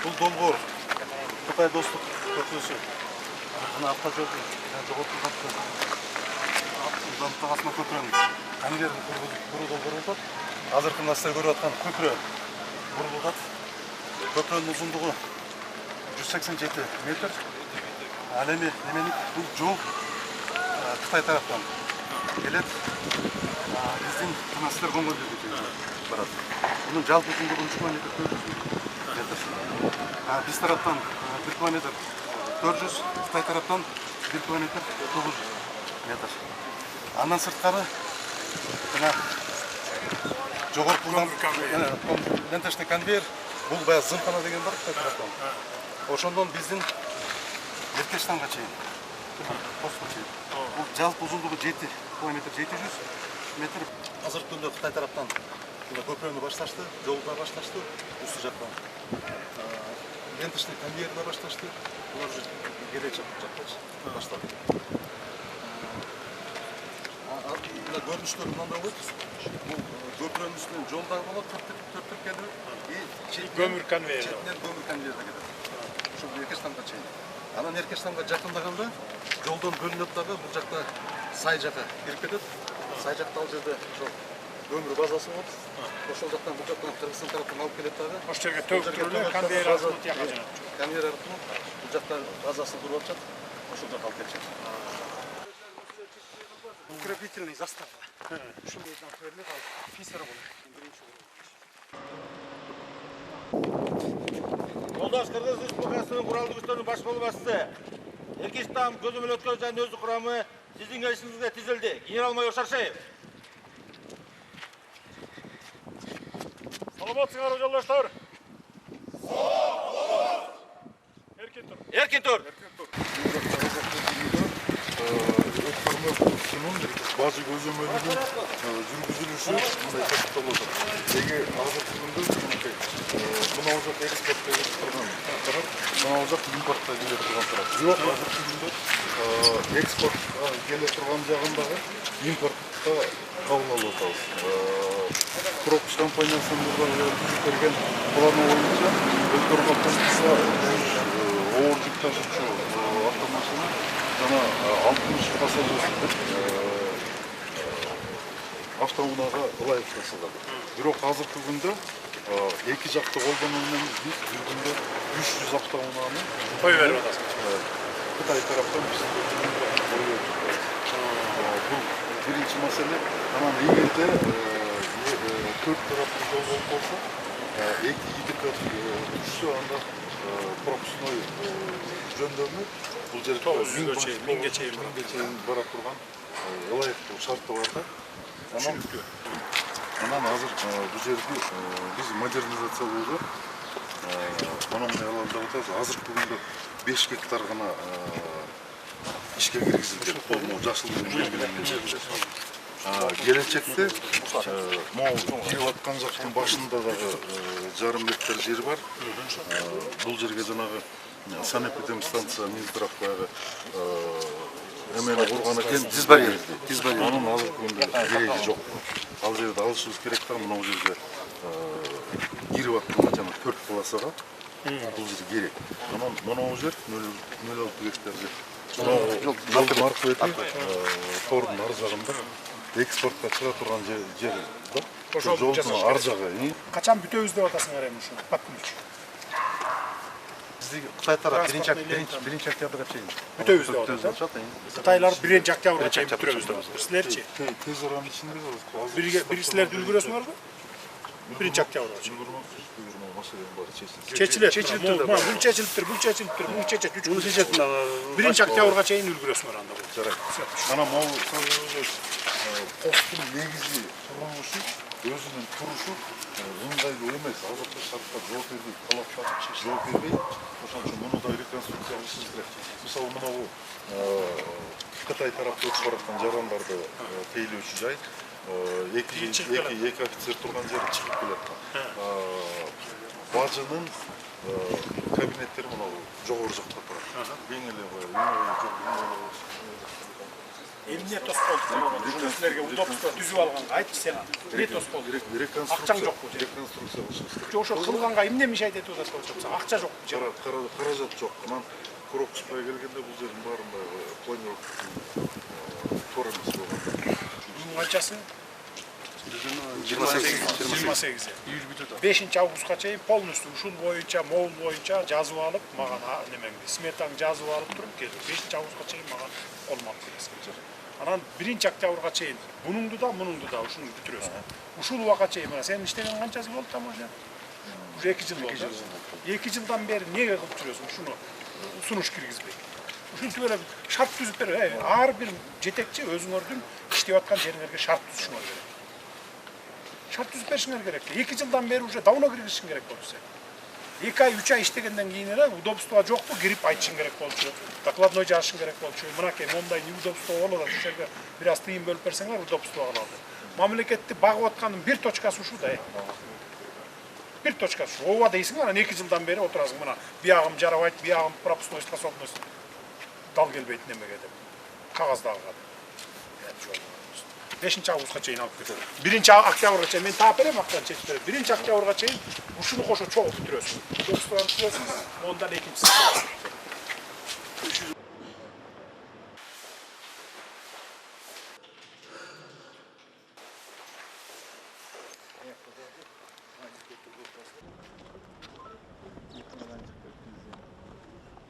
Бұл Долгор, Қытай достық көшесі. Ана автожолдың жоғалтылған қасына көпірін конвейерін құруды бұрылдат. Азырқы сіздер көріп жатқан көпірі бұрылдат. Көпірінің ұзындығы 187 метр. Әлеме неменік бұл жол Қытай тараптан келеді. Біздің сіздер қонған жерге барады. Бұның жалпы ұзындығы 3 километр 400 метр. Біз тараптан 1 километр 400, Қытай тараптан 1 километр 900 метр. Андан сыртқары жоғарқылдан ленточный конвейер, бұл бәз зымхана деген бар Қытай тараптан. Ошондон біздің Еркештанға чейин. Бұл жалпы ұзындығы 7 километр 700 метр. Азыркы күндө Қытай тараптан көпірені башташты, жолға башташты, осы жақтан. Ленточный конвейерді башташты, олар керек жақтан баштады. Көріністері мынандай болады. Бұл көпіренің үстінен жолдағы болады, төрттір келді. Көмір конвейері. Четінен көмір конвейерді келеді. Шол Еркештанға чейін. Анан Еркештанға жақындағанда жолдан бөлініп дағы бұл жақта сай жаққа кіріп кетеді. Сай жақта ал жерде көмір базасы болады. Ошол жақтан бұл жақтан Кыргызстан тараптан алып келеді дағы. Ошол жерге төгүп туруп конвейер аркылуу тияка жөнөтүп. Конвейер аркылуу бұл жақта базасын куруп атышат. Ошол жакка алып келишет. Укрепительный застав. Ушул жерден берилет, ал фисер болот. Жолдаш Кыргыз Республикасынын куралдуу күчтөрүнүн баш болуу башчысы Эркештан көзөмөл өткөн жана өзү курамы сиздин келишиңизге тизилди. Генерал-майор Шаршеев. Саламатсыңарбы жолдоштор? Эркин тур. Эркин тур. Базы көзөмөлүнүн жүргүзүлүшү мындай тартипталып атат. Эги азыркы күндө мына жак экспортко келип турган тарап, мына жак импортко келип турган тарап. Жок, азыркы күндө экспортко келип турган жагындагы импортко кабыл алып атабыз. Пропуш компаниясынын түзүп берген планы боюнча өткөргөн компания оор жүк ташуучу автомашина жана 60 пассажир автоунаага ылайык жасалган. Бирок азыркы күндө эки жакты колдонуу менен биз бир күндө 300 автоунаны Коюп берип атасыз. Кытай тараптан бул биринчи маселе. Анан эгерде 4 тараптуу жол болуп калса, эки ИДК түшсө анда пропускной жөндөмү бул жерде 1000ге чейин бара турган ылайыктуу шарты бар да. Анан азыр бул жерди биз модернизациялоого мындай алаңда атабыз. Азыркы күндө 5 гектар гана ишке киргизилген колмо жашыл келечекте могу кирип аткан жактын башында дагы жарым гектар жер бар. Бул жерге жанагы санэпидемстанция Минздрав баягы эмени курган экен, тиз барьер. Анын азыркы күндө кереги жок. Ал жерде алышыбыз керек да, мына жерге кирип аткан жана 4 полосага бул жер керек. Анан мына жер 0,6 гектар жер. Жолдун аркы бети тордун ар жагында экспортко чыга турган жер да. Ошол жолдун ар жагы. Качан бүтөбүз деп атасыңар эми ушул Бакмич. Бизде Кытай тарап биринчи октябрга чейин бүтөбүз деп атат. Кытайлар 1 октябрга чейин бүтөбүз деп атат. Силерчи? Тез аранын ичинде Бир силерди үлгүрөсүңөрбү? 1 октябрга чейин. Чечилет. Бул чечилиптир, бул 3 1 октябрга чейин үлгүрөсүңөр анда. Жарайт. Ана могу посттун негизи курулушу, өзүнүн турушу ыңгайлуу эмес. Азыркы шартта жооп бербейт, талапка жооп бербейт. Ошон үчүн муну да реконструкция кылышыбыз керек. Мисалы мына бул Кытай тарапта өтүп бараткан жарандарды тейлөөчү жай. Эки офицер турган жери чыгып келаткан. Бажынын кабинеттери мына жогору жакта турат. Эң эле Эмне тос болду? Ушул силерге удобство түзүп алганга айтчы сен. Эмне тос болду? Акчаң жокпу? Реконструкция кылышыбыз. Жок, ошо кылганга эмне мешает этип атат болчу? Акча жок. Каражат жок. Анан курок чыкпай келгенде бул жердин баарын баягы планировка туура эмес болгон. Bunun kaçası? 28. 5 avgust'a çeyip polnustu. Uşul boyunca, Moğol boyunca жазып alıp mağana nemengdi. Smetan жазып alıp durup geldi. 5 avgust'a çeyip mağan olmadı. Anan 1 oktyabrga çeyip bunundu da uşunu bütürüyorsun. Uşul vaka çeyip sen işten kançası oldu tam hocam? Уже 2 yıl oldu. 2 yıldan beri niye kılıp duruyorsun şunu? Sunuş kirgizbey. Uşuntu böyle şart düzüp verir. Ağır bir jetekçi özün ördün işlep atkan jeriңерге şart düzüşüңөр керек. Şart düzüp berişiңер керек. 2 yıldan beri уже давно киргизишиң керек болду sen. 2 ay 3 ay иштегенден кийин эле удобство жокпу кирип айтышың керек болчу. Докладной жазышың керек болчу. Мынакей мондай неудобство болуп атат. Ошерге бир аз тыйын бөлүп берсеңер удобство кылалы. Мамлекетти багып аткандын бир точкасы ушул да. Bir точкасы. Ооба дейсиң, анан 2 жылдан бери отурасың мына. Биягым жарабайт, биягым пропускной способность дал келбейт немеге деп. Кагаздагы. 5 августка чейин алып кетет. 1 октябрга чейин мен таап берем, актан чечип берем. 1 октябрга чейин ушуну кошо чогуу бүтүрөсүң. Достуган түзөсүң, ондан экинчиси.